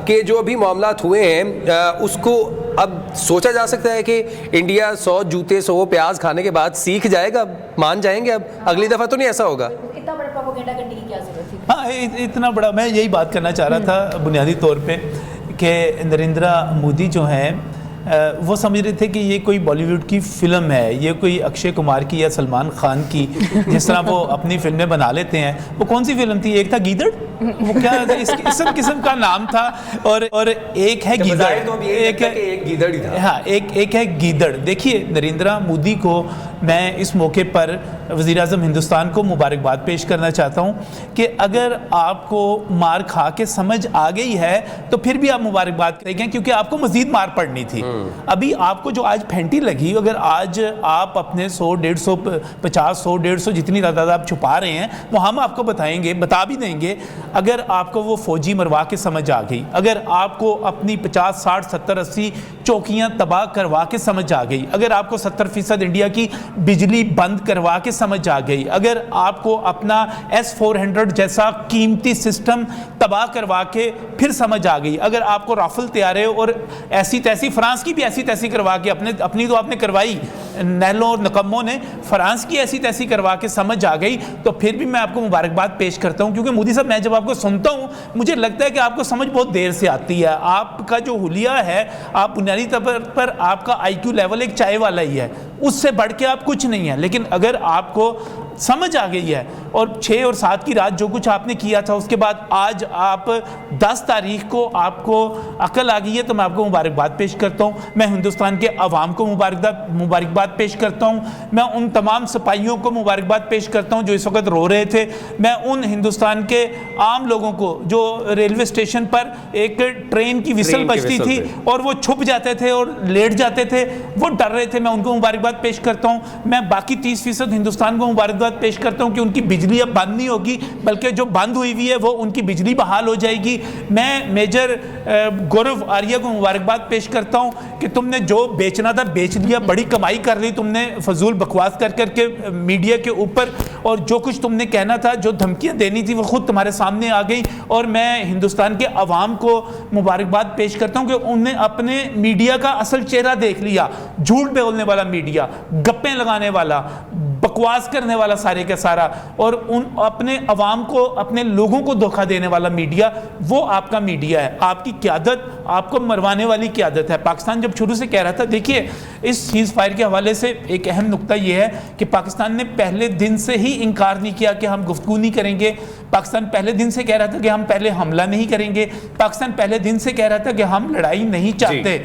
کہ جو ابھی معاملات ہوئے ہیں اس کو اب سوچا جا سکتا ہے کہ انڈیا 100 جوتے 100 پیاز کھانے کے بعد سیکھ جائے گا, مان جائیں گے, اب اگلی دفعہ تو نہیں ایسا ہوگا؟ اتنا بڑا پروپیگنڈا کرنے کی کیا ضرورت تھی؟ ہاں اتنا بڑا, میں یہی بات کرنا چاہ رہا تھا بنیادی طور پہ کہ نریندرا مودی جو ہیں وہ سمجھ رہے تھے کہ یہ کوئی بالی ووڈ کی فلم ہے, یہ کوئی اکشے کمار کی یا سلمان خان کی, جس طرح وہ اپنی فلمیں بنا لیتے ہیں. وہ کون سی فلم تھی؟ ایک تھا گیدڑ, وہ کیا اس قسم کا نام تھا, اور ایک ہے گیدڑ, ایک گیدڑ ہی تھا. ہاں ایک ہے گیدڑ. دیکھیے نریندرا مودی کو میں اس موقع پر وزیر اعظم ہندوستان کو مبارکباد پیش کرنا چاہتا ہوں کہ اگر آپ کو مار کھا کے سمجھ آ گئی ہے تو پھر بھی آپ مبارکباد کریں گے, کیونکہ آپ کو مزید مار پڑنی تھی. ابھی آپ کو جو آج پھینٹی لگی, اگر آج آپ اپنے 100 150 50 100 150 جتنی تعداد آپ چھپا رہے ہیں وہ ہم آپ کو بتائیں گے, بتا بھی دیں گے. اگر آپ کو وہ فوجی مروا کے سمجھ آ گئی, اگر آپ کو اپنی 50 60 70 80 چوکیاں تباہ کروا کے سمجھ آ گئی, اگر آپ کو 70% انڈیا کی بجلی بند کروا کے سمجھ آ گئی, اگر آپ کو اپنا S-400 جیسا قیمتی سسٹم تباہ کروا کے پھر سمجھ آ گئی, اگر آپ کو رافل طیارے اور ایسی تیسی فرانس کی بھی ایسی تیسی کروا کے اپنی تو آپ نے کروائی, نیلوں اور نکموں نے فرانس کی ایسی تیسی کروا کے سمجھ آ گئی, تو پھر بھی میں آپ کو مبارکباد پیش کرتا ہوں. کیونکہ مودی صاحب میں جب آپ کو سنتا ہوں مجھے لگتا ہے کہ آپ کو سمجھ بہت دیر سے آتی ہے. آپ کا جو حلیہ ہے, آپ بنیادی طور پر آپ کا IQ لیول ایک چائے والا ہی ہے, اس سے بڑھ کے آپ کچھ نہیں ہیں. لیکن اگر آپ کو سمجھ آ گئی ہے اور 6 اور 7 کی رات جو کچھ آپ نے کیا تھا, اس کے بعد آج آپ 10 تاریخ کو آپ کو عقل آ گئی ہے, تو میں آپ کو مبارکباد پیش کرتا ہوں. میں ہندوستان کے عوام کو مبارکباد پیش کرتا ہوں. میں ان تمام سپاہیوں کو مبارکباد پیش کرتا ہوں جو اس وقت رو رہے تھے. میں ان ہندوستان کے عام لوگوں کو جو ریلوے اسٹیشن پر ایک ٹرین کی وسل بجتی تھی اور وہ چھپ جاتے تھے اور لیٹ جاتے تھے, وہ ڈر رہے تھے, میں ان کو مبارکباد پیش کرتا ہوں. میں باقی 30% ہندوستان کو مبارکباد پیش کرتا ہوں کہ ان کی بجلی اب بند نہیں ہوگی, بلکہ جو بند ہوئی ہوئی ہے وہ ان کی بجلی بحال ہو جائے گی. میں میجر گورو آریہ کو مبارکباد پیش کرتا ہوں کہ تم نے جو بیچنا تھا بیچ لیا, بڑی کمائی کر لی تم نے فضول بکواس کر کے میڈیا کے اوپر, اور جو کچھ تم نے کہنا تھا, جو دھمکیاں دینی تھی, وہ خود تمہارے سامنے آ گئی. اور میں ہندوستان کے عوام کو مبارکباد پیش کرتا ہوں کہ انہوں نے اپنے میڈیا کا اصل چہرہ دیکھ لیا. جھوٹ بولنے والا میڈیا, گپیں لگانے والا, بکواس کرنے والا سارے کا سارا, اور ان اپنے عوام کو, اپنے لوگوں کو دھوکہ دینے والا میڈیا, وہ آپ کا میڈیا ہے. آپ کی قیادت آپ کو مروانے والی قیادت ہے. پاکستان جب شروع سے کہہ رہا تھا, دیکھیے اس سیز فائر کے حوالے سے ایک اہم نقطہ یہ ہے کہ پاکستان نے پہلے دن سے ہی انکار نہیں کیا کہ ہم گفتگو نہیں کریں گے. پاکستان پہلے دن سے کہہ رہا تھا کہ ہم پہلے حملہ نہیں کریں گے. پاکستان پہلے دن سے کہہ رہا تھا کہ ہم لڑائی نہیں چاہتے.